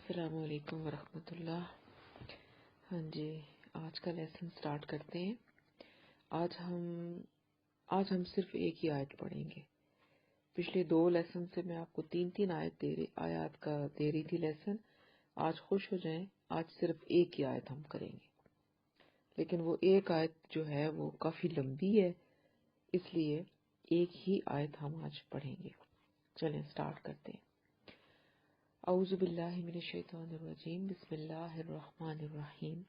السلام علیکم ورحمۃ اللہ۔ ہاں جی، آج کا لیسن سٹارٹ کرتے ہیں۔ آج ہم صرف ایک ہی آیت پڑھیں گے۔ پچھلے 2 لیسن سے میں آپ کو 3 آیات کا دے رہی تھی لیسن۔ آج خوش ہو جائیں، آج صرف ایک ہی آیت ہم کریں گے، لیکن وہ ایک آیت جو ہے وہ کافی لمبی ہے، اس لیے ایک ہی آیت ہم آج پڑھیں گے۔ چلیں سٹارٹ کرتے ہیں۔ اعوذ باللہ من الشیطان الرجیم، بسم اللہ الرحمن الرحیم۔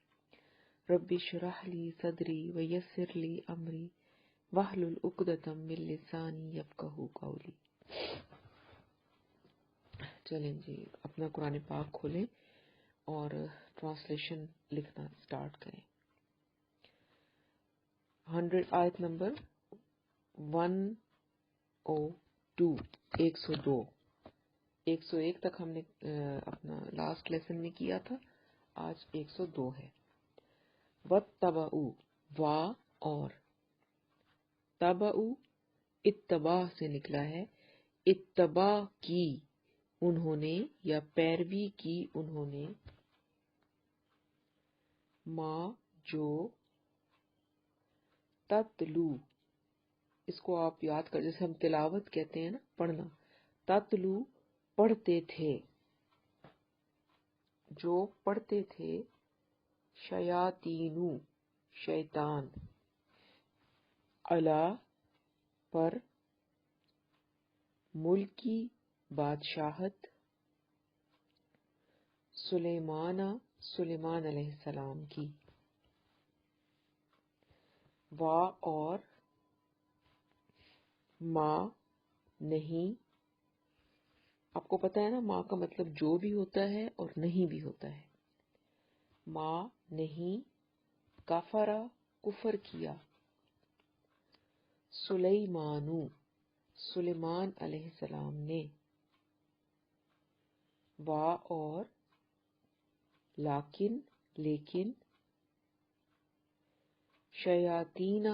رب اشرح لی صدری ویسر لی امری واحلل عقدۃ من لسانی یفقہوا قولی۔ چلیں جی، اپنا قرآن پاک کھولیں اور ٹرانسلیشن لکھنا سٹارٹ کریں۔ آیت نمبر 102، 102 101 تک ہم نے اپنا لاسٹ لیسن میں کیا تھا، آج 102 ہے۔ وَاتَّبَعُوا، وا اور تبعوا اتباع سے نکلا ہے، اتباع کی انہوں نے یا پیروی کی انہوں نے، ما جو تتلو، اس کو آپ یاد کر، جیسے ہم تلاوت کہتے ہیں نا، پڑھنا، تتلو پڑھتے تھے، جو پڑھتے تھے، شیاطینو شیطان، علا پر، ملکی بادشاہت، سلیمان علیہ السلام کی، وا اور ما نہیں۔ آپ کو پتہ ہے نا، ما کا مطلب جو بھی ہوتا ہے اور نہیں بھی ہوتا ہے۔ ما نہیں، کفرا کفر کیا، سلیمانو سلیمان علیہ السلام نے، وا اور لیکن شیاطین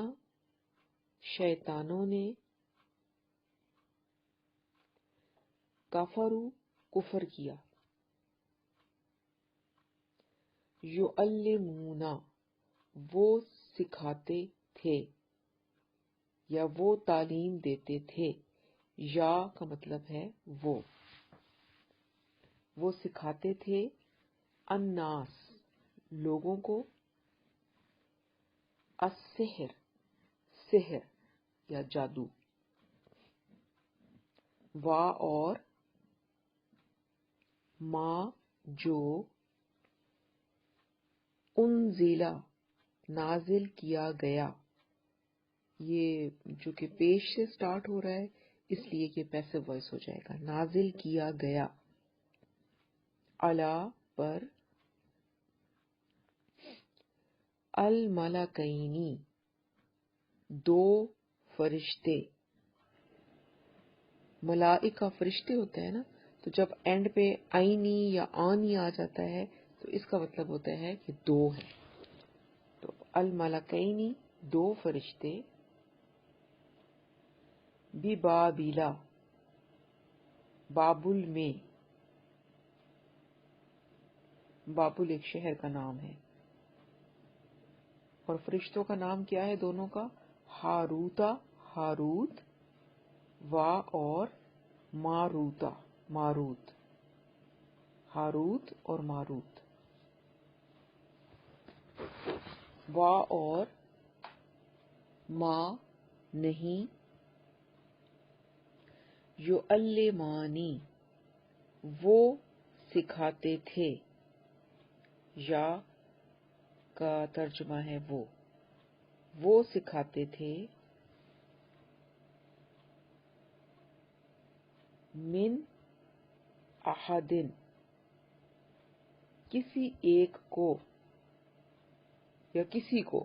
شیطانوں نے، کفروا کفر کیا، یعلمون وہ سکھاتے تھے یا وہ تعلیم دیتے تھے، یا کا مطلب ہے وہ سکھاتے تھے، الناس لوگوں کو، السحر سحر یا جادو، وا اور ما جو انزلہ نازل کیا گیا، یہ جو کہ پیش سے سٹارٹ ہو رہا ہے اس لیے یہ پیسو وائس ہو جائے گا، نازل کیا گیا، علا پر، الملکینی 2 فرشتے، ملائکہ فرشتے ہوتے ہیں نا، تو جب اینڈ پہ آئینی یا آنی آ جاتا ہے تو اس کا مطلب ہوتا ہے کہ 2 ہے۔ تو الملکینی 2 فرشتے، ببابل بابل میں، بابل ایک شہر کا نام ہے، اور فرشتوں کا نام کیا ہے دونوں کا؟ ہاروتا ہاروت، وا اور ماروتا ماروت، ہاروت اور ماروت، وا اور ما نہیں، یعلمانی وہ سکھاتے تھے، یا کا ترجمہ ہے وہ سکھاتے تھے، من احدن کسی ایک کو یا کسی کو،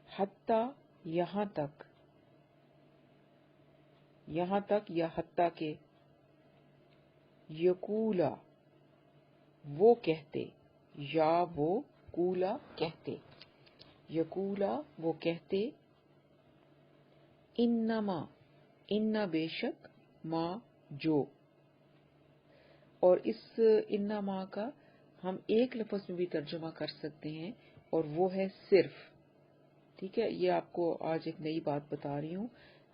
حتی یہاں تک یا حتی کہ، یقولا وہ کہتے، یا وہ کولا کہتے، یقولا وہ کہتے، انما ان بے شک، ما جو اور اس انما کا ہم ایک لفظ میں بھی ترجمہ کر سکتے ہیں اور وہ ہے صرف. ٹھیک ہے، یہ آپ کو آج ایک نئی بات بتا رہی ہوں.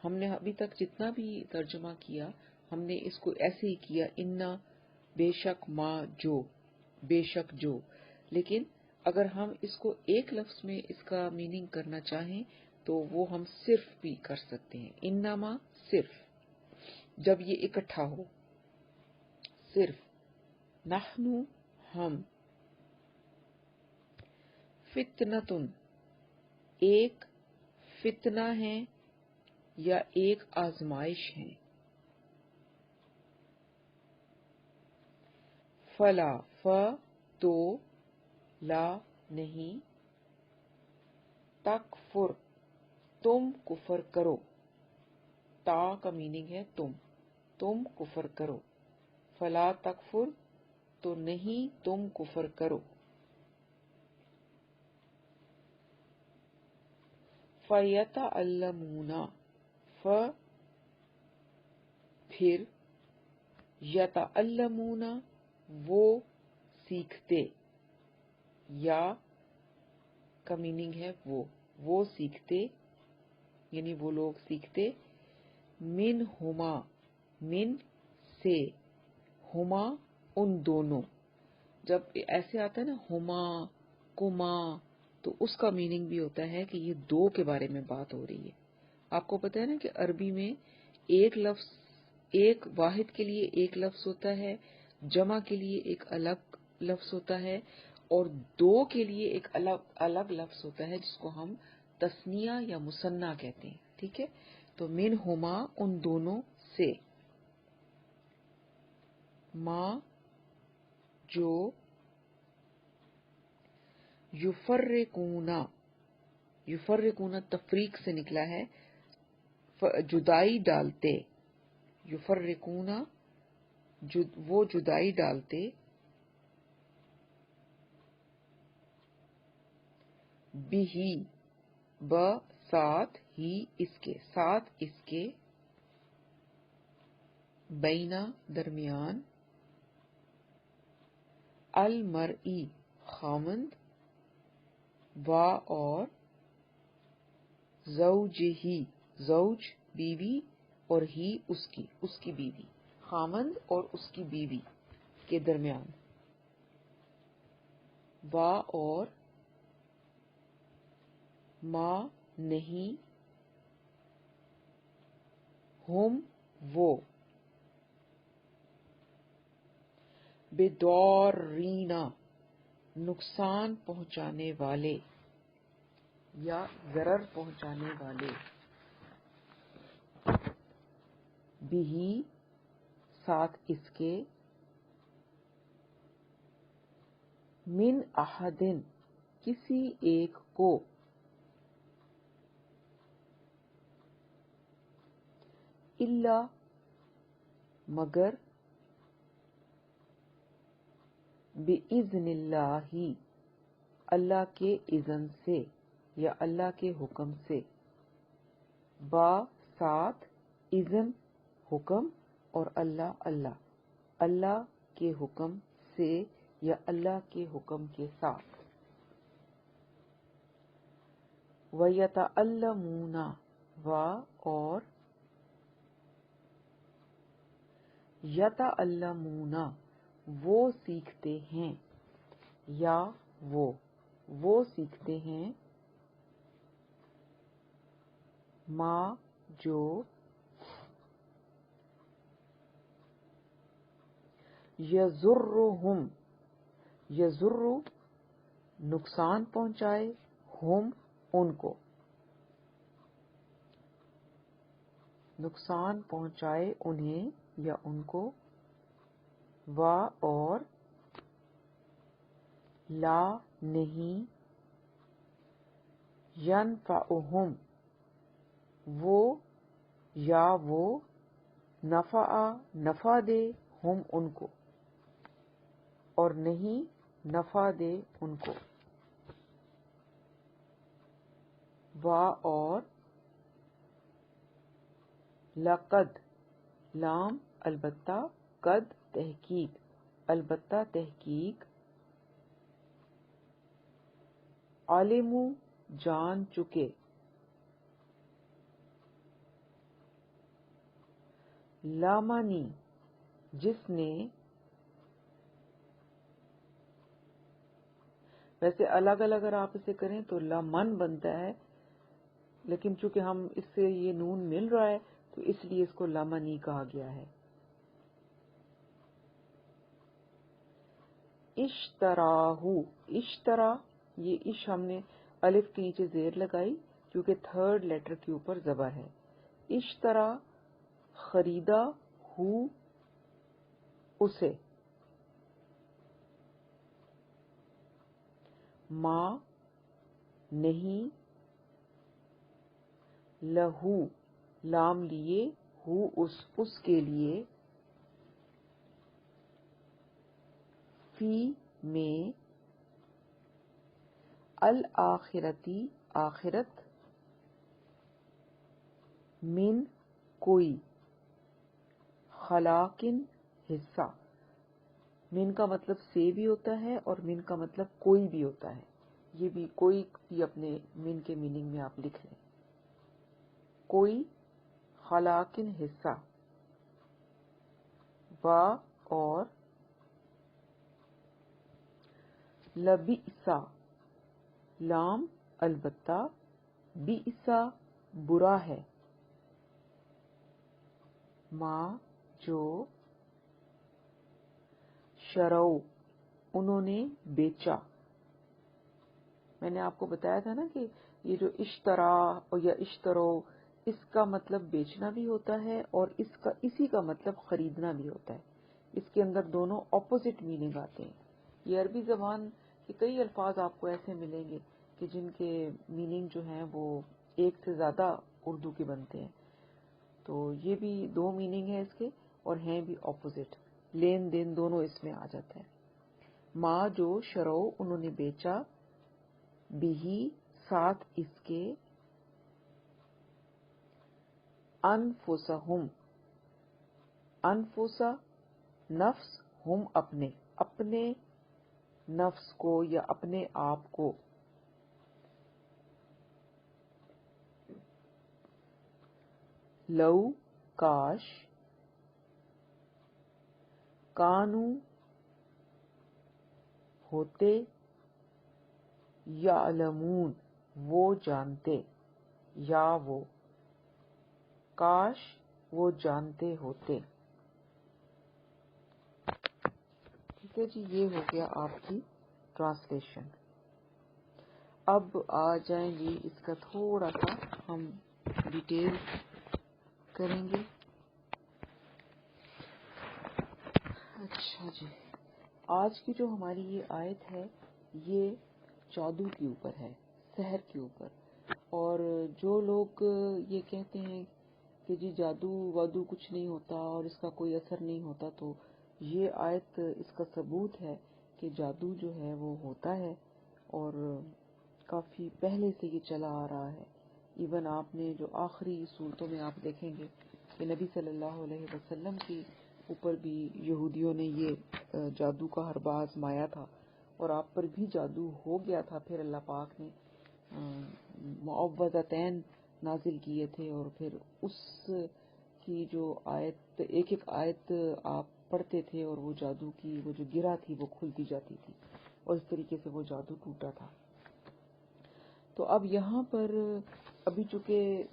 ہم نے ابھی تک جتنا بھی ترجمہ کیا ہم نے اس کو ایسے ہی کیا، انا بے شک، ما جو، بے شک جو. لیکن اگر ہم اس کو ایک لفظ میں اس کا میننگ کرنا چاہیں تو وہ ہم صرف بھی کر سکتے ہیں. انما صرف، جب یہ اکٹھا ہو. صرف، نحنو ہم، فتنتن ایک فتنہ ہے یا ایک آزمائش ہے. فلا ف تو، لا نہیں، تکفر تم کفر کرو. تا کا میننگ ہے تم کفر کرو. فلا تکفر تو نہیں تم کفر کرو. فیتعلمون ف پھر، یتعلمون وہ سیکھتے، یا کا میننگ ہے وہ سیکھتے یعنی وہ لوگ سیکھتے. من ہما من سے، ہما ان دونوں. جب ایسے آتا ہے نا ہما کما تو اس کا میننگ بھی ہوتا ہے کہ یہ دو کے بارے میں بات ہو رہی ہے. آپ کو پتہ ہے نا کہ عربی میں ایک لفظ، ایک واحد کے لیے ایک لفظ ہوتا ہے، جمع کے لیے ایک الگ لفظ ہوتا ہے، اور دو کے لیے ایک الگ لفظ ہوتا ہے جس کو ہم تثنیہ یا مثنیٰ کہتے ہیں. ٹھیک ہے، تو من ہما ان دونوں سے، ما جو، یفرقون یفرقون تفریق سے نکلا ہے، جدائی ڈالتے. یفرقون وہ جدائی ڈالتے. بھی ب ساتھ ہی اس کے، ساتھ اس کے، بینا درمیان، المرئی خامند، وا اور، زوجہی زوج بیوی، اور ہی اس کی بیوی، خامند اور اس کی بیوی کے درمیان. وا اور، ما نہیں، ہم وہ، بدارین نقصان پہنچانے والے یا ضرر پہنچانے والے، بھی ساتھ اس کے، من احدن کسی ایک کو، الا مگر، بِإِذْنِ اللہ اللہ کے اذن سے یا اللہ کے حکم سے. با ساتھ، اذن حکم، اور اللہ کے حکم سے یا اللہ کے حکم کے ساتھ. وَيَتَعَلَّمُونَ اور، یتعلمون وہ سیکھتے ہیں، یا وہ سیکھتے ہیں، ما جو، یضرہم یضر نقصان پہنچائے، ہم ان کو، نقصان پہنچائے انہیں یا ان کو. وا اور، لا نہیں، ینفعہم وہ یا وہ، نفع دے، ہم ان کو، اور نہیں نفع دے ان کو. وا اور، لقد لام البتہ، قد تحقیق، البتہ تحقیق، عالمو جان چکے، لامانی جس نے، ویسے الگ الگ اگر آپ اسے کریں تو لامن بنتا ہے، لیکن چونکہ ہم اس سے یہ نون مل رہا ہے تو اس لیے اس کو لامنی کہا گیا ہے۔ اشتراہو، اشترا، یہ اش ہم نے الف کے نیچے زیر لگائی کیونکہ تھرڈ لیٹر کے اوپر زبر ہے۔ اشترا خریدا، ہو اسے، ما نہیں، لہو لام لیے، ہو اس کے لیے، فی میں، الآخرتی آخرت، من کوئی، خلاقن حصہ، من کا مطلب سے بھی ہوتا ہے اور من کا مطلب کوئی بھی ہوتا ہے، یہ بھی کوئی بھی اپنے من کے میننگ میں آپ لکھ لیں، کوئی، خلاقن حصہ، وا اور، لبئسا لام البتہ، بئسا برا ہے، ما جو، شرو انہوں نے بیچا، میں نے آپ کو بتایا تھا نا کہ یہ جو اشترا یا اشترو، اس کا مطلب بیچنا بھی ہوتا ہے اور اسی کا مطلب خریدنا بھی ہوتا ہے، اس کے اندر دونوں اپوزٹ میننگ آتے ہیں۔ یہ عربی زبان کے کئی الفاظ آپ کو ایسے ملیں گے کہ جن کے میننگ جو ہیں وہ ایک سے زیادہ اردو کے بنتے ہیں، تو یہ بھی دو میننگ ہے اس کے اور ہیں بھی اپوزٹ، لین دین دونوں اس میں آ جاتا ہے۔ ما جو، شرو انہوں نے بیچا، بھی ساتھ اس کے، انفسہم انفسا نفس، ہم اپنے نفس کو یا اپنے آپ کو، لو کاش، کانو ہوتے، یعلمون وہ جانتے، یا وہ، کاش وہ جانتے ہوتے۔ ٹھیک ہے جی، یہ ہو گیا آپ کی ٹرانسلیشن۔ اب آ جائیں گے اس کا تھوڑا سا ہم ڈیٹیل کریں گے۔ اچھا جی، آج کی جو ہماری یہ آیت ہے یہ جادو کے اوپر ہے، سحر کے اوپر، اور جو لوگ یہ کہتے ہیں کہ جی جادو وادو کچھ نہیں ہوتا اور اس کا کوئی اثر نہیں ہوتا، تو یہ آیت اس کا ثبوت ہے کہ جادو جو ہے وہ ہوتا ہے اور کافی پہلے سے یہ چلا آ رہا ہے۔ ایون آپ نے جو آخری صورتوں میں آپ دیکھیں گے کہ نبی صلی اللہ علیہ وسلم کی اوپر بھی یہودیوں نے یہ جادو کا حربہ آزمایا تھا اور آپ پر بھی جادو ہو گیا تھا، پھر اللہ پاک نے معوذتین نازل کیے تھے اور پھر اس کی جو آیت، ایک ایک آیت آپ پڑھتے تھے اور وہ جادو کی وہ جو گرہ تھی وہ کھلتی جاتی تھی اور اس طریقے سے وہ جادو ٹوٹا تھا۔ تو اب یہاں پر ابھی چونکہ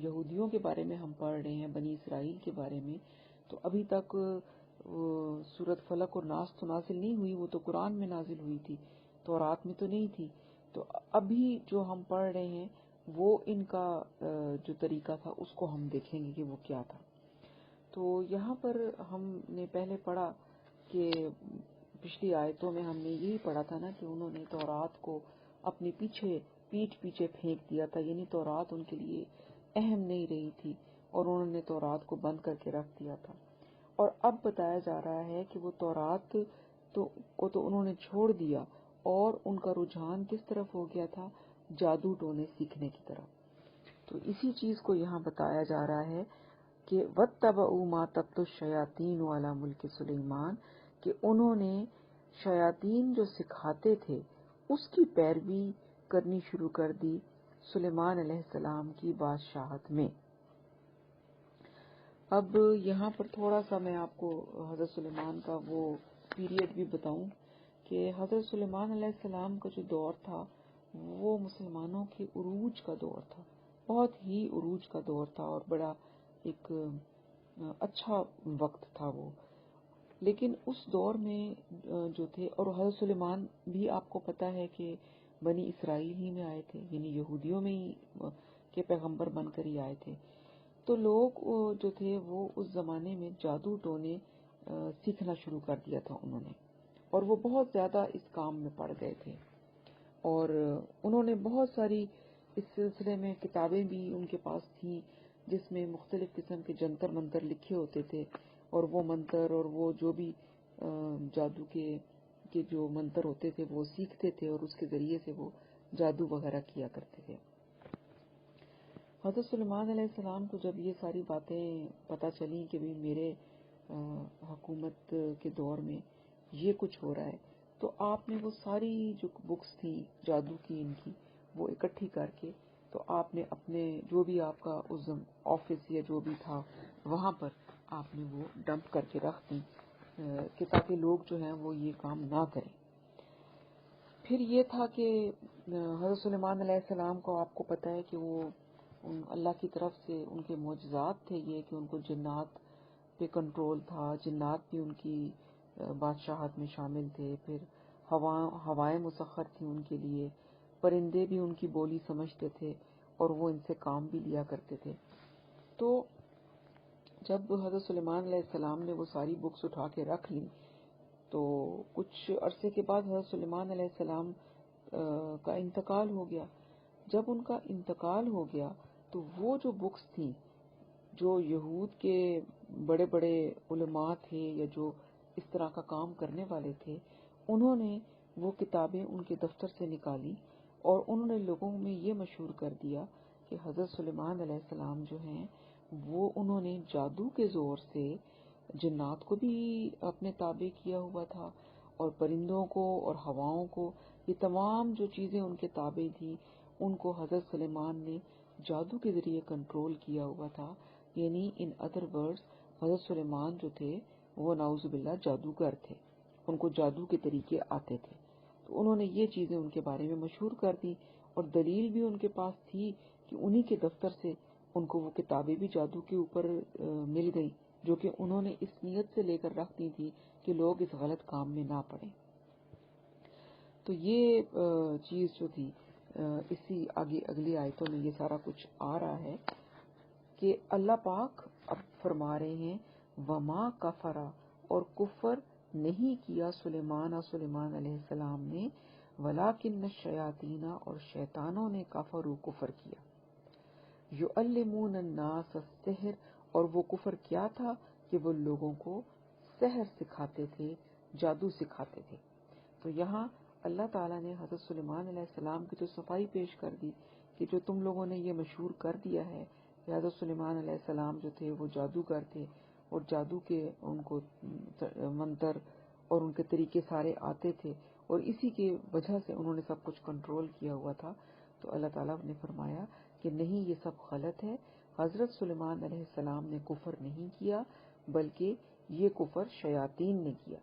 یہودیوں کے بارے میں ہم پڑھ رہے ہیں، بنی اسرائیل کے بارے میں، تو ابھی تک سورۃ فلق اور ناس تو نازل نہیں ہوئی، وہ تو قرآن میں نازل ہوئی تھی، تورات میں تو نہیں تھی۔ تو ابھی جو ہم پڑھ رہے ہیں وہ ان کا جو طریقہ تھا اس کو ہم دیکھیں گے کہ وہ کیا تھا۔ تو یہاں پر ہم نے پہلے پڑھا کہ پچھلی آیتوں میں ہم نے یہی پڑھا تھا نا کہ انہوں نے تورات کو اپنے پیٹھ پیچھے پھینک دیا تھا، یعنی تورات ان کے لیے اہم نہیں رہی تھی اور انہوں نے تورات کو بند کر کے رکھ دیا تھا۔ اور اب بتایا جا رہا ہے کہ وہ تورات کو تو انہوں نے چھوڑ دیا اور ان کا رجحان کس طرف ہو گیا تھا؟ جادو ٹونے سیکھنے کی طرف۔ تو اسی چیز کو یہاں بتایا جا رہا ہے کہ وَاتَّبَعُوا مَا تَتْلُو الشَّيَاطِينُ عَلَىٰ مُلْكِ سُلَيْمَانَ، کہ انہوں نے شیاطین جو سکھاتے تھے اس کی پیروی کرنی شروع کر دی سلیمان علیہ السلام کی بادشاہت میں۔ اب یہاں پر تھوڑا سا میں آپ کو حضرت سلیمان کا وہ پیریڈ بھی بتاؤں کہ حضرت سلیمان علیہ السلام کا جو دور تھا وہ مسلمانوں کے عروج کا دور تھا، بہت ہی عروج کا دور تھا اور بڑا ایک اچھا وقت تھا وہ۔ لیکن اس دور میں جو تھے، اور حضرت سلیمان بھی آپ کو پتا ہے کہ بنی اسرائیل ہی میں آئے تھے، یعنی یہودیوں میں ہی کے پیغمبر بن کر ہی آئے تھے، تو لوگ جو تھے وہ اس زمانے میں جادو ٹونے سیکھنا شروع کر دیا تھا انہوں نے، اور وہ بہت زیادہ اس کام میں پڑ گئے تھے، اور انہوں نے بہت ساری اس سلسلے میں کتابیں بھی ان کے پاس تھیں جس میں مختلف قسم کے جنتر منتر لکھے ہوتے تھے، اور وہ منتر اور وہ جو بھی جادو کے جو منتر ہوتے تھے وہ سیکھتے تھے اور اس کے ذریعے سے وہ جادو وغیرہ کیا کرتے تھے۔ حضرت سلیمان علیہ السلام کو جب یہ ساری باتیں پتہ چلیں کہ بھی میرے حکومت کے دور میں یہ کچھ ہو رہا ہے، تو آپ نے وہ ساری جو بکس تھیں جادو کی ان کی وہ اکٹھی کر کے، تو آپ نے اپنے جو بھی آپ کا اس آفس یا جو بھی تھا وہاں پر آپ نے وہ ڈمپ کر کے رکھ دی کہ تاکہ لوگ جو ہیں وہ یہ کام نہ کریں۔ پھر یہ تھا کہ حضرت سلیمان علیہ السلام کو آپ کو پتہ ہے کہ وہ اللہ کی طرف سے ان کے معجزات تھے یہ کہ ان کو جنات پہ کنٹرول تھا، جنات بھی ان کی بادشاہت میں شامل تھے، پھر ہوائیں مسخر تھیں ان کے لیے، پرندے بھی ان کی بولی سمجھتے تھے اور وہ ان سے کام بھی لیا کرتے تھے۔ تو جب حضرت سلیمان علیہ السلام نے وہ ساری بکس اٹھا کے رکھ لی تو کچھ عرصے کے بعد حضرت سلیمان علیہ السلام کا انتقال ہو گیا۔ جب ان کا انتقال ہو گیا تو وہ جو بکس تھیں جو یہود کے بڑے بڑے علماء تھے یا جو اس طرح کا کام کرنے والے تھے، انہوں نے وہ کتابیں ان کے دفتر سے نکالی اور انہوں نے لوگوں میں یہ مشہور کر دیا کہ حضرت سلیمان علیہ السلام جو ہیں وہ انہوں نے جادو کے زور سے جنات کو بھی اپنے تابع کیا ہوا تھا اور پرندوں کو اور ہواؤں کو، یہ تمام جو چیزیں ان کے تابع تھیں ان کو حضرت سلیمان نے جادو کے ذریعے کنٹرول کیا ہوا تھا۔ یعنی ان ادر ورڈز حضرت سلیمان جو تھے وہ نعوذ باللہ جادوگر تھے، ان کو جادو کے طریقے آتے تھے، تو انہوں نے یہ چیزیں ان کے بارے میں مشہور کر دی اور دلیل بھی ان کے پاس تھی کہ انہی کے دفتر سے ان کو وہ کتابیں بھی جادو کے اوپر مل گئی جو کہ انہوں نے اس نیت سے لے کر رکھ دی تھی کہ لوگ اس غلط کام میں نہ پڑیں۔ تو یہ چیز جو تھی اسی آگے اگلی آیتوں میں یہ سارا کچھ آ رہا ہے کہ اللہ پاک اب فرما رہے ہیں وما کفرا، اور کفر نہیں کیا سلیمان علیہ السلام نے، ولیکن الشیاطین، اور شیطانوں نے کفروا کفر کیا، یعلمون الناس السحر، اور وہ کفر کیا تھا کہ وہ لوگوں کو سحر سکھاتے تھے، جادو سکھاتے تھے۔ تو یہاں اللہ تعالیٰ نے حضرت سلیمان علیہ السلام کی تو صفائی پیش کر دی کہ جو تم لوگوں نے یہ مشہور کر دیا ہے کہ حضرت سلیمان علیہ السلام جو تھے وہ جادوگر تھے اور جادو کے ان کو منتر اور ان کے طریقے سارے آتے تھے اور اسی کی وجہ سے انہوں نے سب کچھ کنٹرول کیا ہوا تھا، تو اللہ تعالیٰ نے فرمایا کہ نہیں، یہ سب غلط ہے، حضرت سلیمان علیہ السلام نے کفر نہیں کیا بلکہ یہ کفر شیاطین نے کیا۔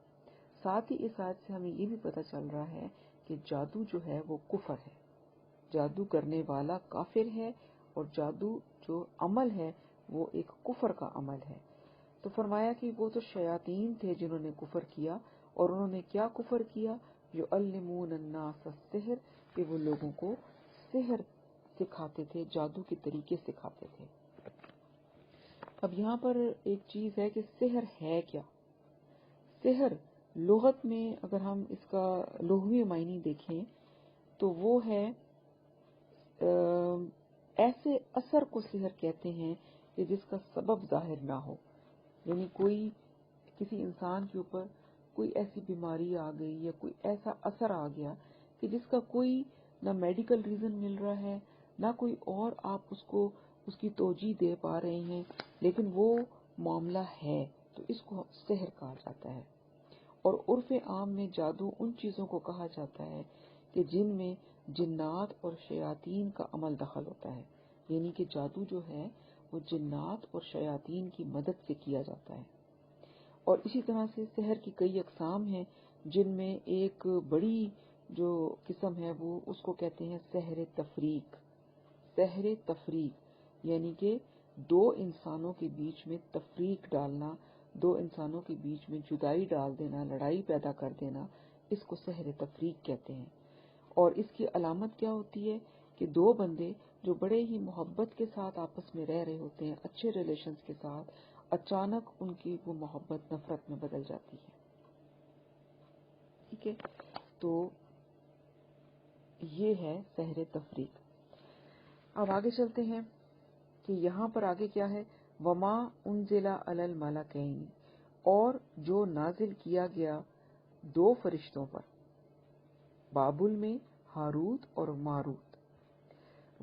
ساتھ ہی اس آیت سے ہمیں یہ بھی پتہ چل رہا ہے کہ جادو جو ہے وہ کفر ہے، جادو کرنے والا کافر ہے اور جادو جو عمل ہے وہ ایک کفر کا عمل ہے۔ تو فرمایا کہ وہ تو شیاطین تھے جنہوں نے کفر کیا، اور انہوں نے کیا کفر کیا، یعلمون الناس السحر، کہ وہ لوگوں کو سحر سکھاتے تھے، جادو کے طریقے سکھاتے تھے۔ اب یہاں پر ایک چیز ہے کہ سحر ہے کیا؟ سحر لغت میں اگر ہم اس کا لغوی معنی دیکھیں تو وہ ہے ایسے اثر کو سحر کہتے ہیں کہ جس کا سبب ظاہر نہ ہو، یعنی کوئی کسی انسان کے اوپر کوئی ایسی بیماری آ گئی یا کوئی ایسا اثر آ گیا کہ جس کا کوئی نہ میڈیکل ریزن مل رہا ہے نہ کوئی اور آپ اس کو اس کی توجیہ دے پا رہے ہیں، لیکن وہ معاملہ ہے، تو اس کو سحر کہا جاتا ہے۔ اور عرف عام میں جادو ان چیزوں کو کہا جاتا ہے کہ جن میں جنات اور شیاطین کا عمل دخل ہوتا ہے، یعنی کہ جادو جو ہے وہ جنات اور شیاطین کی مدد سے کیا جاتا ہے۔ اور اسی طرح سے سحر کی کئی اقسام ہیں، جن میں ایک بڑی جو قسم ہے وہ اس کو کہتے ہیں سحر تفریق۔ سحر تفریق یعنی کہ دو انسانوں کے بیچ میں تفریق ڈالنا، دو انسانوں کے بیچ میں جدائی ڈال دینا، لڑائی پیدا کر دینا، اس کو سحر تفریق کہتے ہیں۔ اور اس کی علامت کیا ہوتی ہے کہ دو بندے جو بڑے ہی محبت کے ساتھ آپس میں رہ رہے ہوتے ہیں، اچھے ریلیشنز کے ساتھ، اچانک ان کی وہ محبت نفرت میں بدل جاتی ہے۔ ٹھیک ہے، تو یہ ہے سحر تفریق۔ اب آگے چلتے ہیں کہ یہاں پر آگے کیا ہے، وما انزل علی الملکین، اور جو نازل کیا گیا دو فرشتوں پر، بابل میں ہاروت اور ماروت،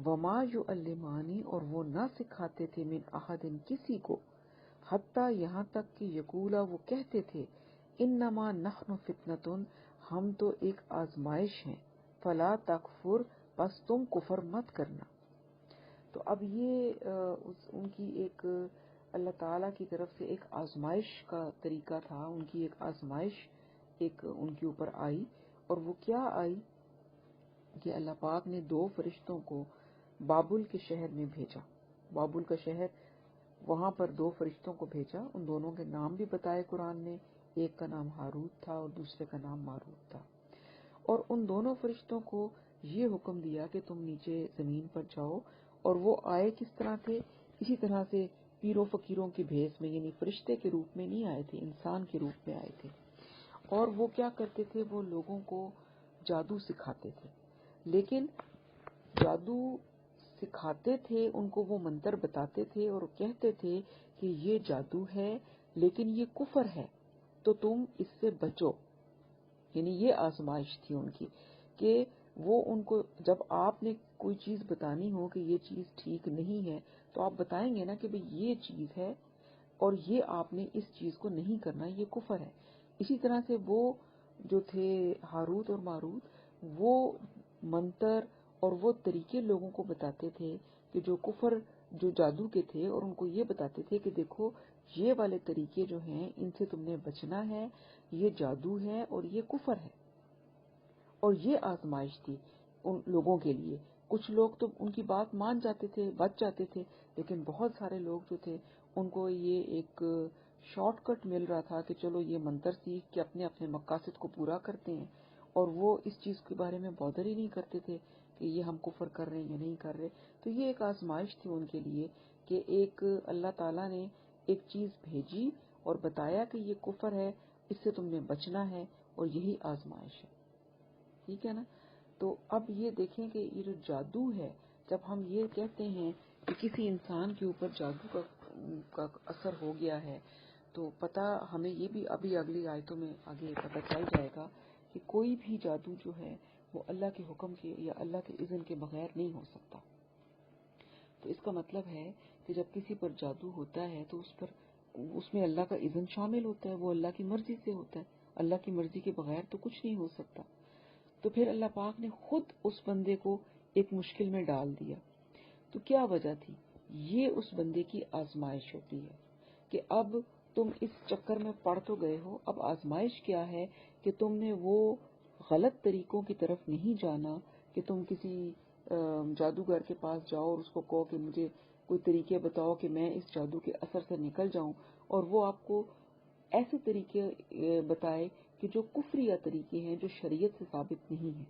وما یعلمانی، اور وہ نہ سکھاتے تھے، من احد کسی کو، حتیٰ یہاں تک کہ یقولا وہ کہتے تھے، انما نحن فتنۃ، ہم تو ایک آزمائش ہیں، فلا تکفر، بس تم کفر مت کرنا۔ تو اب یہ ان کی ایک اللہ تعالیٰ کی طرف سے ایک آزمائش کا طریقہ تھا، ان کی ایک آزمائش ایک ان کے اوپر آئی، اور وہ کیا آئی کہ اللہ پاک نے دو فرشتوں کو بابل کے شہر میں بھیجا۔ بابل کا شہر، وہاں پر دو فرشتوں کو بھیجا، ان دونوں کے نام بھی بتائے قرآن نے، ایک کا نام ہاروت تھا اور دوسرے کا نام ماروت تھا۔ اور ان دونوں فرشتوں کو یہ حکم دیا کہ تم نیچے زمین پر جاؤ، اور وہ آئے کس طرح تھے، اسی طرح سے پیروں فقیروں کی بھیس میں، یعنی فرشتے کے روپ میں نہیں آئے تھے، انسان کے روپ میں آئے تھے۔ اور وہ کیا کرتے تھے، وہ لوگوں کو جادو سکھاتے تھے، لیکن جادو سکھاتے تھے ان کو، وہ منتر بتاتے تھے اور کہتے تھے کہ یہ جادو ہے لیکن یہ کفر ہے، تو تم اس سے بچو۔ یعنی یہ آزمائش تھی ان کی کہ وہ ان کو، جب آپ نے کوئی چیز بتانی ہو کہ یہ چیز ٹھیک نہیں ہے تو آپ بتائیں گے نا کہ بھئی یہ چیز ہے اور یہ آپ نے اس چیز کو نہیں کرنا، یہ کفر ہے۔ اسی طرح سے وہ جو تھے ہاروت اور ماروت، وہ منتر اور وہ طریقے لوگوں کو بتاتے تھے کہ جو کفر، جو جادو کے تھے، اور ان کو یہ بتاتے تھے کہ دیکھو یہ والے طریقے جو ہیں ان سے تم نے بچنا ہے، یہ جادو ہے اور یہ کفر ہے۔ اور یہ آزمائش تھی ان لوگوں کے لیے۔ کچھ لوگ تو ان کی بات مان جاتے تھے، بچ جاتے تھے، لیکن بہت سارے لوگ جو تھے ان کو یہ ایک شارٹ کٹ مل رہا تھا کہ چلو یہ منتر سیکھ کے اپنے اپنے مقاصد کو پورا کرتے ہیں، اور وہ اس چیز کے بارے میں بودر ہی نہیں کرتے تھے کہ یہ ہم کفر کر رہے ہیں یا نہیں کر رہے۔ تو یہ ایک آزمائش تھی ان کے لیے کہ ایک اللہ تعالیٰ نے ایک چیز بھیجی اور بتایا کہ یہ کفر ہے، اس سے تم نے بچنا ہے، اور یہی آزمائش ہے۔ ٹھیک ہے نا؟ تو اب یہ دیکھیں کہ یہ جو جادو ہے، جب ہم یہ کہتے ہیں کہ کسی انسان کے اوپر جادو کا اثر ہو گیا ہے، تو پتہ ہمیں یہ بھی ابھی اگلی آیتوں میں آگے پتہ چل جائے گا کہ کوئی بھی جادو جو ہے وہ اللہ کے حکم کے یا اللہ کے اذن کے بغیر نہیں ہو سکتا۔ تو اس کا مطلب ہے کہ جب کسی پر جادو ہوتا ہے تو اس میں اللہ کا اذن شامل ہوتا ہے، وہ اللہ کی مرضی سے ہوتا ہے، اللہ کی مرضی کے بغیر تو کچھ نہیں ہو سکتا۔ تو پھر اللہ پاک نے خود اس بندے کو ایک مشکل میں ڈال دیا۔ تو کیا وجہ تھی؟ یہ اس بندے کی آزمائش ہوتی ہے کہ اب تم اس چکر میں پڑ تو گئے ہو، اب آزمائش کیا ہے کہ تم نے وہ غلط طریقوں کی طرف نہیں جانا کہ تم کسی جادوگر کے پاس جاؤ اور اس کو کہو کہ مجھے کوئی طریقے بتاؤ کہ میں اس جادو کے اثر سے نکل جاؤں، اور وہ آپ کو ایسے طریقے بتائے کہ جو کفریہ طریقے ہیں، جو شریعت سے ثابت نہیں ہیں۔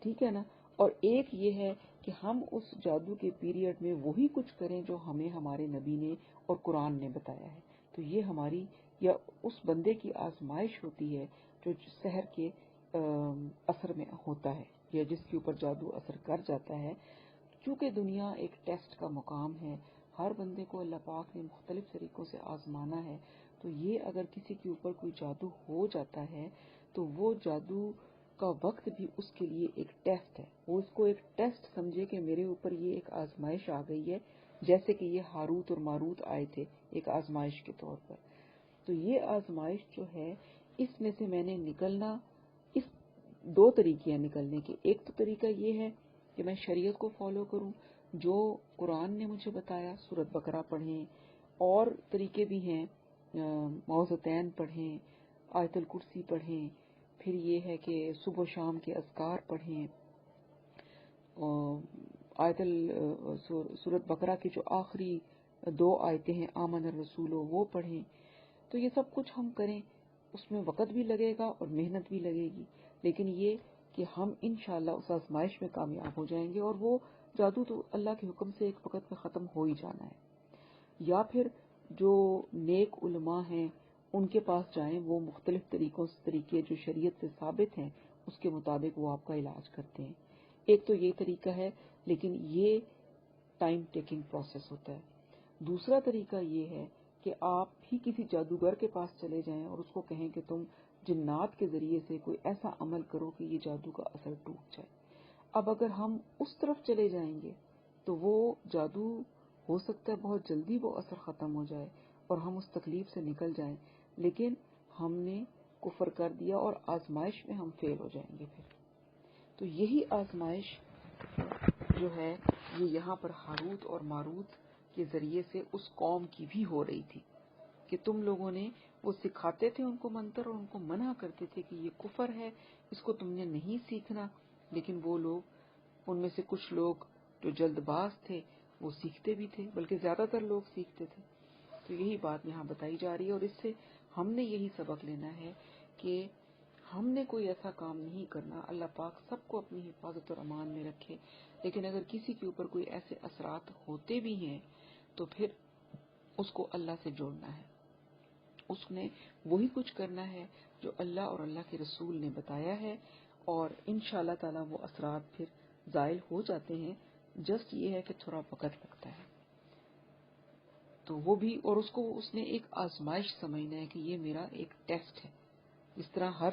ٹھیک ہے نا؟ اور ایک یہ ہے کہ ہم اس جادو کے پیریڈ میں وہی کچھ کریں جو ہمیں ہمارے نبی نے اور قرآن نے بتایا ہے۔ تو یہ ہماری یا اس بندے کی آزمائش ہوتی ہے جو سحر کے اثر میں ہوتا ہے، یا جس کے اوپر جادو اثر کر جاتا ہے۔ چونکہ دنیا ایک ٹیسٹ کا مقام ہے، ہر بندے کو اللہ پاک نے مختلف طریقوں سے آزمانا ہے، تو یہ اگر کسی کے اوپر کوئی جادو ہو جاتا ہے تو وہ جادو کا وقت بھی اس کے لیے ایک ٹیسٹ ہے، وہ اس کو ایک ٹیسٹ سمجھے کہ میرے اوپر یہ ایک آزمائش آ گئی ہے، جیسے کہ یہ ہاروت اور ماروت آئے تھے ایک آزمائش کے طور پر۔ تو یہ آزمائش جو ہے اس میں سے میں نے نکلنا، اس دو طریقے ہیں نکلنے کے. ایک تو طریقہ یہ ہے کہ میں شریعت کو فالو کروں، جو قرآن نے مجھے بتایا، سورۃ بقرہ پڑھیں، اور طریقے بھی ہیں، معوذتین پڑھیں، آیت الکرسی پڑھیں، پھر یہ ہے کہ صبح و شام کے اذکار پڑھیں، سورۃ بقرہ کی جو آخری 2 آیتیں ہیں آمن الرسول وہ پڑھیں. تو یہ سب کچھ ہم کریں، اس میں وقت بھی لگے گا اور محنت بھی لگے گی، لیکن یہ کہ ہم انشاءاللہ اس آزمائش میں کامیاب ہو جائیں گے، اور وہ جادو تو اللہ کے حکم سے ایک وقت میں ختم ہو ہی جانا ہے. یا پھر جو نیک علماء ہیں ان کے پاس جائیں، وہ مختلف طریقے جو شریعت سے ثابت ہیں اس کے مطابق وہ آپ کا علاج کرتے ہیں. ایک تو یہ طریقہ ہے، لیکن یہ ٹائم ٹیکنگ پروسیس ہوتا ہے. دوسرا طریقہ یہ ہے کہ آپ بھی کسی جادوگر کے پاس چلے جائیں اور اس کو کہیں کہ تم جنات کے ذریعے سے کوئی ایسا عمل کرو کہ یہ جادو کا اثر ٹوٹ جائے. اب اگر ہم اس طرف چلے جائیں گے تو وہ جادو ہو سکتا ہے بہت جلدی وہ اثر ختم ہو جائے اور ہم اس تکلیف سے نکل جائیں، لیکن ہم نے کفر کر دیا اور آزمائش میں ہم فیل ہو جائیں گے. پھر تو یہی آزمائش جو ہے یہ یہاں پر ہاروت اور ماروت کے ذریعے سے اس قوم کی بھی ہو رہی تھی کہ تم لوگوں نے، وہ سکھاتے تھے ان کو منتر اور ان کو منع کرتے تھے کہ یہ کفر ہے، اس کو تم نے نہیں سیکھنا، لیکن وہ لوگ، ان میں سے کچھ لوگ جو جلد باز تھے وہ سیکھتے بھی تھے، بلکہ زیادہ تر لوگ سیکھتے تھے. تو یہی بات یہاں بتائی جا رہی ہے، اور اس سے ہم نے یہی سبق لینا ہے کہ ہم نے کوئی ایسا کام نہیں کرنا. اللہ پاک سب کو اپنی حفاظت اور امان میں رکھے، لیکن اگر کسی کے اوپر کوئی ایسے اثرات ہوتے بھی ہیں تو پھر اس کو اللہ سے جوڑنا ہے، اس نے وہی کچھ کرنا ہے جو اللہ اور اللہ کے رسول نے بتایا ہے، اور انشاءاللہ تعالی وہ اثرات پھر زائل ہو جاتے ہیں. جسٹ یہ ہے کہ تھوڑا وقت لگتا ہے. تو وہ بھی، اور اس کو اس نے ایک آزمائش سمجھنا ہے کہ یہ میرا ایک ٹیسٹ ہے. اس طرح ہر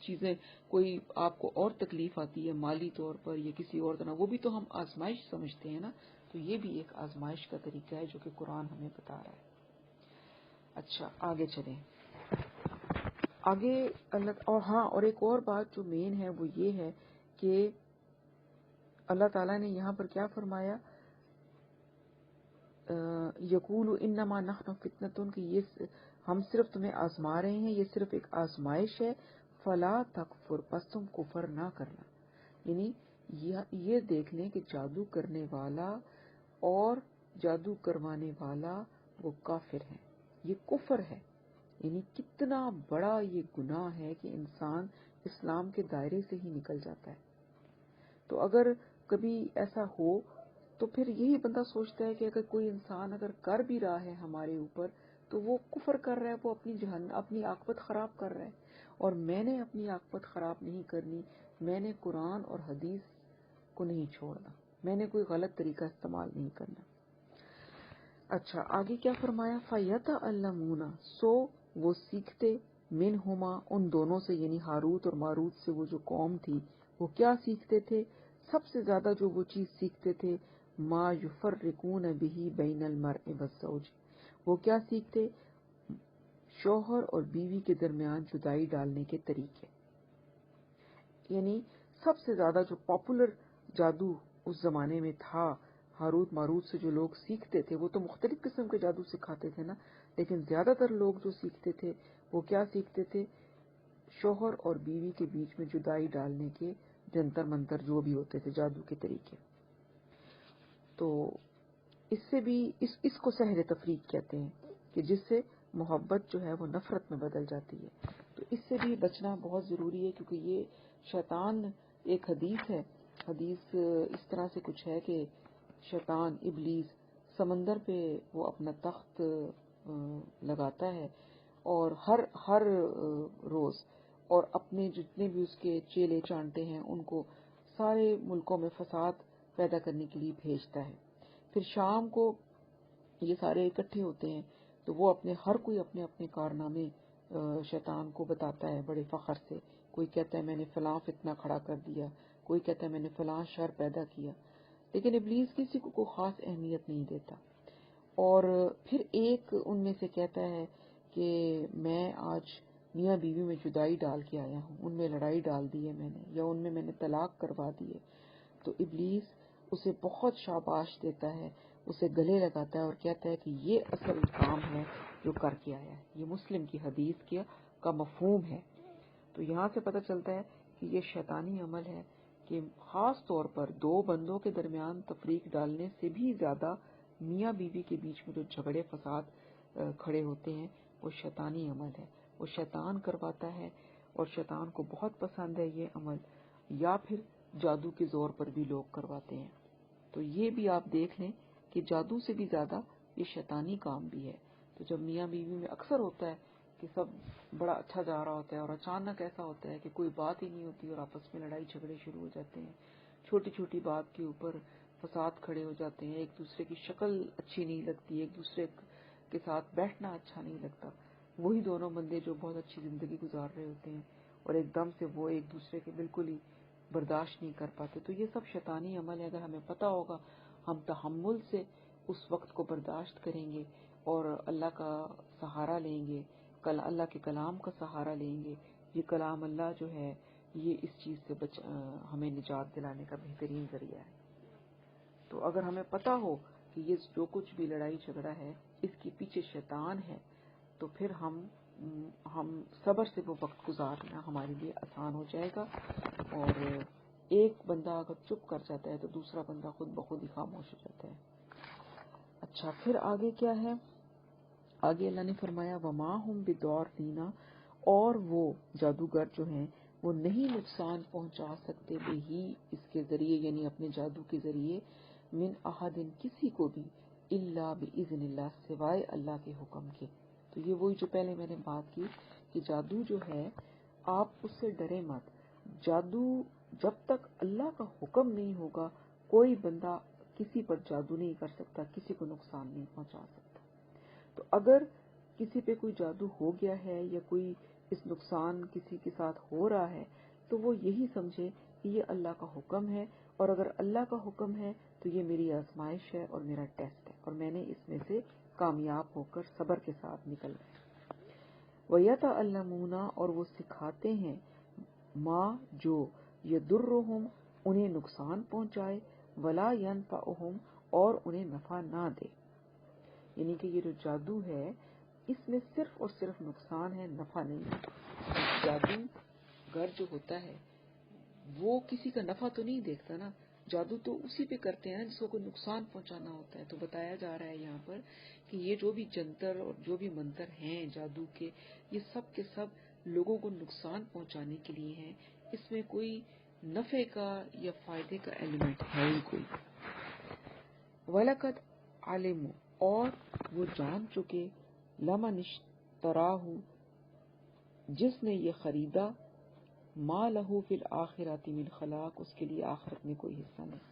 چیزیں، کوئی آپ کو اور تکلیف آتی ہے مالی طور پر یا کسی اور طرح، وہ بھی تو ہم آزمائش سمجھتے ہیں نا. تو یہ بھی ایک آزمائش کا طریقہ ہے جو کہ قرآن ہمیں بتا رہا ہے. اچھا آگے چلیں. آگے اللہ، اور ہاں، اور ایک اور بات جو مین ہے وہ یہ ہے کہ اللہ تعالیٰ نے یہاں پر کیا فرمایا، یقول انما نحن فتنۃ، کہ یہ ہم صرف تمہیں آزما رہے ہیں، یہ صرف ایک آزمائش ہے. فلا تکفر، پس تم کفر نہ کرنا. یعنی یہ دیکھ لیں کہ جادو کرنے والا اور جادو کروانے والا وہ کافر ہیں، یہ کفر ہے. یعنی کتنا بڑا یہ گناہ ہے کہ انسان اسلام کے دائرے سے ہی نکل جاتا ہے. تو اگر کبھی ایسا ہو تو پھر یہی بندہ سوچتا ہے کہ اگر کوئی انسان اگر کر بھی رہا ہے ہمارے اوپر تو وہ کفر کر رہا ہے، وہ اپنی عاقبت خراب کر رہا ہے، اور میں نے اپنی عاقبت خراب نہیں کرنی. میں نے قرآن اور حدیث کو نہیں چھوڑنا، میں نے کوئی غلط طریقہ استعمال نہیں کرنا. اچھا آگے کیا فرمایا، فَيَتَعَلَّمُونَ، سو وہ سیکھتے، منہما، ان دونوں سے، یعنی ہاروت اور ماروت سے. وہ جو قوم تھی وہ کیا سیکھتے تھے؟ سب سے زیادہ جو وہ چیز سیکھتے تھے، ما یفرقون بہ بین المرء والزوج، وہ کیا سیکھتے؟ شوہر اور بیوی کے درمیان جدائی ڈالنے کے طریقے. یعنی سب سے زیادہ جو پاپولر جادو اس زمانے میں تھا، ہاروت ماروت سے جو لوگ سیکھتے تھے، وہ تو مختلف قسم کے جادو سکھاتے تھے نا، لیکن زیادہ تر لوگ جو سیکھتے تھے وہ کیا سیکھتے تھے؟ شوہر اور بیوی کے بیچ میں جدائی ڈالنے کے جنتر منتر جو بھی ہوتے تھے، جادو کے طریقے. تو اس سے بھی اس کو سحر تفریق کہتے ہیں کہ جس سے محبت جو ہے وہ نفرت میں بدل جاتی ہے. تو اس سے بھی بچنا بہت ضروری ہے، کیونکہ یہ شیطان، ایک حدیث ہے، حدیث اس طرح سے کچھ ہے کہ شیطان ابلیس سمندر پہ وہ اپنا تخت لگاتا ہے، اور ہر روز، اور اپنے جتنے بھی اس کے چیلے چانٹے ہیں ان کو سارے ملکوں میں فساد پیدا کرنے کے لیے بھیجتا ہے. پھر شام کو یہ سارے اکٹھے ہوتے ہیں تو وہ ہر کوئی اپنے اپنے کارنامے شیطان کو بتاتا ہے بڑے فخر سے. کوئی کہتا ہے میں نے فلاں فتنہ کھڑا کر دیا، کوئی کہتا ہے میں نے فلاں شر پیدا کیا، لیکن ابلیس کسی کو کوئی خاص اہمیت نہیں دیتا. اور پھر ایک ان میں سے کہتا ہے کہ میں آج میاں بیوی میں جدائی ڈال کے آیا ہوں، ان میں لڑائی ڈال دی ہے میں نے، یا ان میں نے طلاق کروا دی ہے، تو ابلیس اسے بہت شاباش دیتا ہے، اسے گلے لگاتا ہے اور کہتا ہے کہ یہ اصل کام ہے جو کر کے آیا ہے۔ یہ مسلم کی حدیث کا مفہوم ہے۔ تو یہاں سے پتہ چلتا ہے کہ یہ شیطانی عمل ہے کہ خاص طور پر دو بندوں کے درمیان تفریق ڈالنے سے بھی زیادہ میاں بیوی کے بیچ میں جو جھگڑے فساد کھڑے ہوتے ہیں وہ شیطانی عمل ہے، وہ شیطان کرواتا ہے، اور شیطان کو بہت پسند ہے یہ عمل، یا پھر جادو کے زور پر بھی لوگ کرواتے ہیں۔ تو یہ بھی آپ دیکھ لیں کہ جادو سے بھی زیادہ یہ شیطانی کام بھی ہے۔ تو جب میاں بیوی میں اکثر ہوتا ہے کہ سب بڑا اچھا جا رہا ہوتا ہے اور اچانک ایسا ہوتا ہے کہ کوئی بات ہی نہیں ہوتی اور آپس میں لڑائی جھگڑے شروع ہو جاتے ہیں، چھوٹی چھوٹی بات کے اوپر فساد کھڑے ہو جاتے ہیں، ایک دوسرے کی شکل اچھی نہیں لگتی، ایک دوسرے کے ساتھ بیٹھنا اچھا نہیں لگتا، وہی دونوں بندے جو بہت اچھی زندگی گزار رہے ہوتے ہیں اور ایک دم سے وہ ایک دوسرے کے بالکل ہی برداشت نہیں کر پاتے، تو یہ سب شیطانی عمل ہے۔ اگر ہمیں پتہ ہوگا ہم تحمل سے اس وقت کو برداشت کریں گے اور اللہ کا سہارا لیں گے، اللہ کے کلام کا سہارا لیں گے، یہ کلام اللہ جو ہے یہ اس چیز سے ہمیں نجات دلانے کا بہترین ذریعہ ہے۔ تو اگر ہمیں پتہ ہو کہ یہ جو کچھ بھی لڑائی جھگڑا ہے اس کے پیچھے شیطان ہے، تو پھر ہم صبر سے وہ وقت گزارنا ہمارے لیے آسان ہو جائے گا، اور ایک بندہ اگر چپ کر جاتا ہے تو دوسرا بندہ خود بخود ہی خاموش ہو جاتا ہے۔ اچھا، پھر آگے کیا ہے؟ آگے اللہ نے فرمایا وما ہم بضارین، اور وہ جادوگر جو ہیں وہ نہیں نقصان پہنچا سکتے بھی اس کے ذریعے، یعنی اپنے جادو کے ذریعے، من احد، کسی کو بھی، الا باذن اللہ، سوائے اللہ کے حکم کے۔ تو یہ وہی جو پہلے میں نے بات کی کہ جادو جو ہے آپ اس سے ڈرے مت، جادو جب تک اللہ کا حکم نہیں ہوگا کوئی بندہ کسی پر جادو نہیں کر سکتا، کسی کو نقصان نہیں پہنچا سکتا۔ تو اگر کسی پہ کوئی جادو ہو گیا ہے یا کوئی اس نقصان کسی کے ساتھ ہو رہا ہے تو وہ یہی سمجھے کہ یہ اللہ کا حکم ہے، اور اگر اللہ کا حکم ہے تو یہ میری آزمائش ہے اور میرا ٹیسٹ ہے، اور میں نے اس میں سے کامیاب ہو کر صبر کے ساتھ نکلنا ہے۔ وَيَتَعَلَّمُونَ، اور وہ سکھاتے ہیں، ما جو یضرہم، انہیں نقصان پہنچائے، ولا ینفعہم، اور انہیں نفع نہ دے۔ یعنی کہ یہ جو جادو ہے اس میں صرف اور صرف نقصان ہے، نفع نہیں ہے۔ جادوگر جو ہوتا ہے وہ کسی کا نفع تو نہیں دیکھتا نا، جادو تو اسی پہ کرتے ہیں جس کو کوئی نقصان پہنچانا ہوتا ہے۔ تو بتایا جا رہا ہے یہاں پر کہ یہ جو بھی جنتر اور جو بھی منتر ہیں جادو کے، یہ سب کے سب لوگوں کو نقصان پہنچانے کے لیے ہیں، اس میں کوئی نفع کا یا فائدے کا ایلیمنٹ ہے ہی کوئی۔ وَلَقَدْ عَلِمُوا، اور وہ جان چکے، لَمَنِ اشْتَرَاهُ، جس نے یہ خریدا، مَا لَهُ فِي الْآخِرَةِ مِنْ خَلَاقٍ، اس کے لیے آخرت میں کوئی حصہ نہیں۔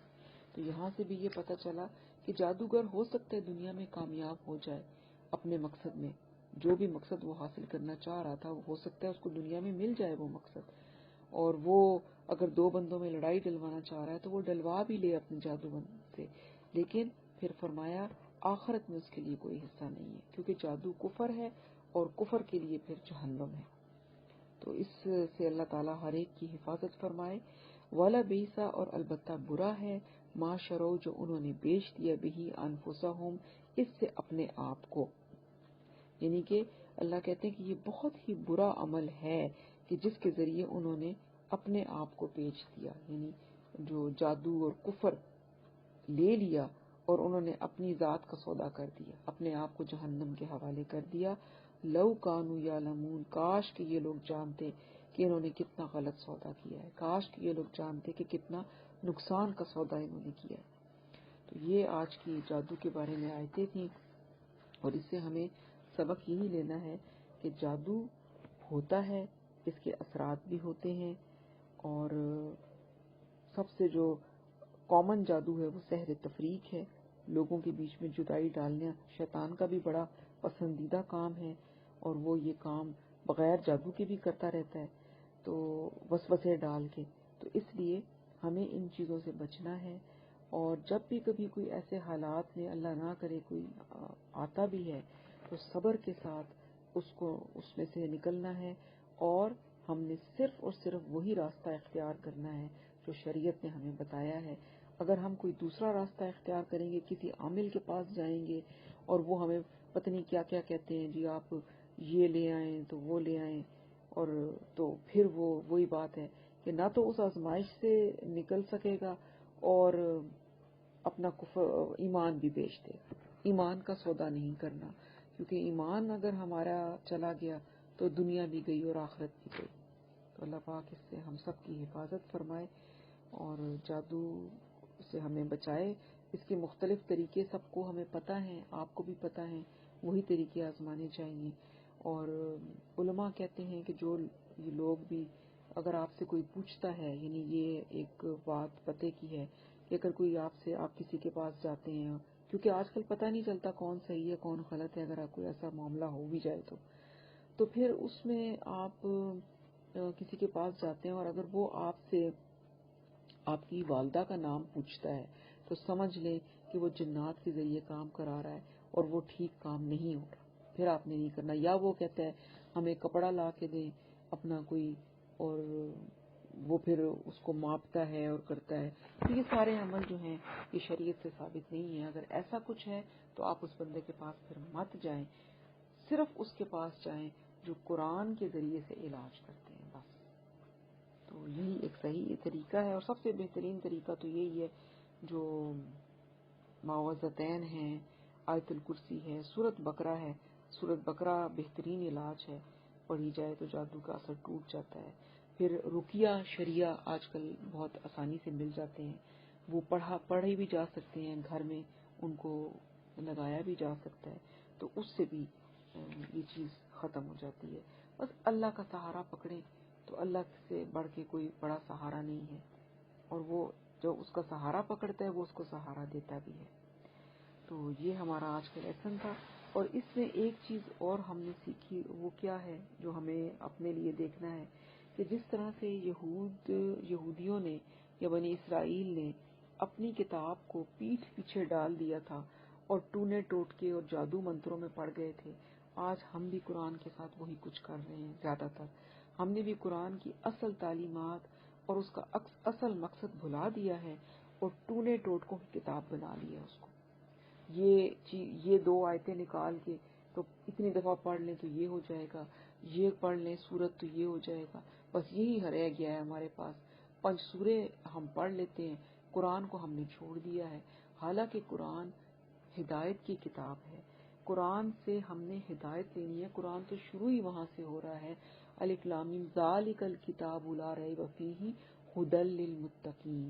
تو یہاں سے بھی یہ پتہ چلا کہ جادوگر ہو سکتا ہے دنیا میں کامیاب ہو جائے اپنے مقصد میں، جو بھی مقصد وہ حاصل کرنا چاہ رہا تھا وہ ہو سکتا ہے اس کو دنیا میں مل جائے وہ مقصد، اور وہ اگر دو بندوں میں لڑائی ڈلوانا چاہ رہا ہے تو وہ ڈلوا بھی لے اپنے جادو بند سے، لیکن پھر فرمایا آخرت میں اس کے لیے کوئی حصہ نہیں ہے، کیونکہ جادو کفر ہے اور کفر کے لیے پھر جہنم ہے۔ تو اس سے اللہ تعالیٰ ہر ایک کی حفاظت فرمائے۔ والا بیسا، اور البتہ برا ہے، ما شرو، جو انہوں نے بیچ دیا، بہی انفسہم، اس سے اپنے آپ کو، یعنی کہ اللہ کہتے ہیں کہ یہ بہت ہی برا عمل ہے کہ جس کے ذریعے انہوں نے اپنے آپ کو بیچ دیا، یعنی جو جادو اور کفر لے لیا اور انہوں نے اپنی ذات کا سودا کر دیا، اپنے آپ کو جہنم کے حوالے کر دیا۔ لو کانوا یعلمون، کاش کہ یہ لوگ جانتے کہ انہوں نے کتنا غلط سودا کیا ہے، کاش کہ یہ لوگ جانتے کہ کتنا نقصان کا سودا انہوں نے کیا ہے۔ تو یہ آج کی جادو کے بارے میں آیتیں تھیں، اور اس سے ہمیں سبق یہی لینا ہے کہ جادو ہوتا ہے، اس کے اثرات بھی ہوتے ہیں، اور سب سے جو کامن جادو ہے وہ سحر تفریق ہے، لوگوں کے بیچ میں جدائی ڈالنا شیطان کا بھی بڑا پسندیدہ کام ہے، اور وہ یہ کام بغیر جادو کے بھی کرتا رہتا ہے، تو وسوسے ڈال کے۔ تو اس لیے ہمیں ان چیزوں سے بچنا ہے، اور جب بھی کبھی کوئی ایسے حالات میں اللہ نہ کرے کوئی آتا بھی ہے تو صبر کے ساتھ اس میں سے نکلنا ہے، اور ہم نے صرف اور صرف وہی راستہ اختیار کرنا ہے جو شریعت نے ہمیں بتایا ہے۔ اگر ہم کوئی دوسرا راستہ اختیار کریں گے، کسی عامل کے پاس جائیں گے اور وہ ہمیں پتہ نہیں کیا کیا کہتے ہیں، جی آپ یہ لے آئیں تو وہ لے آئیں، اور تو پھر وہی بات ہے کہ نہ تو اس آزمائش سے نکل سکے گا اور اپنا ایمان بھی بیچ دے گا۔ ایمان کا سودا نہیں کرنا، کیونکہ ایمان اگر ہمارا چلا گیا تو دنیا بھی گئی اور آخرت بھی گئی۔ تو اللہ پاک اس سے ہم سب کی حفاظت فرمائے اور جادو سے ہمیں بچائے۔ اس کے مختلف طریقے سب کو ہمیں پتہ ہیں، آپ کو بھی پتہ ہیں، وہی طریقے آزمانے چاہیے۔ اور علماء کہتے ہیں کہ جو یہ لوگ بھی اگر آپ سے کوئی پوچھتا ہے، یعنی یہ ایک بات پتے کی ہے کہ اگر کوئی آپ کسی کے پاس جاتے ہیں، کیونکہ آج کل پتہ نہیں چلتا کون صحیح ہے کون غلط ہے، اگر کوئی ایسا معاملہ ہو بھی جائے تو پھر اس میں آپ کسی کے پاس جاتے ہیں اور اگر وہ آپ سے آپ کی والدہ کا نام پوچھتا ہے تو سمجھ لیں کہ وہ جنات کے ذریعے کام کرا رہا ہے اور وہ ٹھیک کام نہیں ہو رہا، پھر آپ نے نہیں کرنا۔ یا وہ کہتا ہے ہمیں کپڑا لا کے دیں اپنا کوئی، اور وہ پھر اس کو ماپتا ہے اور کرتا ہے، تو یہ سارے عمل جو ہیں یہ شریعت سے ثابت نہیں ہے۔ اگر ایسا کچھ ہے تو آپ اس بندے کے پاس پھر مت جائیں، صرف اس کے پاس جائیں جو قرآن کے ذریعے سے علاج کرتے ہیں بس۔ تو یہی ایک صحیح طریقہ ہے، اور سب سے بہترین طریقہ تو یہی ہے جو معوذتین ہیں، آیت الکرسی ہے، سورۃ بقرہ ہے۔ سورۃ بقرہ بہترین علاج ہے، پڑھی جائے تو جادو کا اثر ٹوٹ جاتا ہے۔ پھر رقیہ شریعہ آج کل بہت آسانی سے مل جاتے ہیں، وہ پڑھے بھی جا سکتے ہیں، گھر میں ان کو لگایا بھی جا سکتا ہے، تو اس سے بھی یہ چیز ختم ہو جاتی ہے۔ بس اللہ کا سہارا پکڑیں، تو اللہ سے بڑھ کے کوئی بڑا سہارا نہیں ہے، اور وہ جو اس کا سہارا پکڑتا ہے وہ اس کو سہارا دیتا بھی ہے۔ تو یہ ہمارا آج کا لیسن تھا، اور اس میں ایک چیز اور ہم نے سیکھی، وہ کیا ہے جو ہمیں اپنے لیے دیکھنا ہے کہ جس طرح سے یہودیوں نے یا بنی اسرائیل نے اپنی کتاب کو پیٹھ پیچھے ڈال دیا تھا اور ٹونے ٹوٹکے اور جادو منتروں میں پڑ گئے تھے، آج ہم بھی قرآن کے ساتھ وہی کچھ کر رہے ہیں۔ زیادہ تر ہم نے بھی قرآن کی اصل تعلیمات اور اس کا اصل مقصد بھلا دیا ہے اور ٹونے ٹوٹکوں کی کتاب بنا لیا اس کو۔ یہ 2 آیتیں نکال کے تو اتنی دفعہ پڑھ لیں تو یہ ہو جائے گا، یہ پڑھ لیں سورت تو یہ ہو جائے گا، بس یہی رہ گیا ہے ہمارے پاس۔ 5 سورے ہم پڑھ لیتے ہیں، قرآن کو ہم نے چھوڑ دیا ہے، حالانکہ قرآن ہدایت کی کتاب ہے۔ قرآن سے ہم نے ہدایت لینی ہے، قرآن تو شروع ہی وہاں سے ہو رہا ہے، الف لام میم ذالک الکتاب لا ریب فیہ ھدی للمتقین۔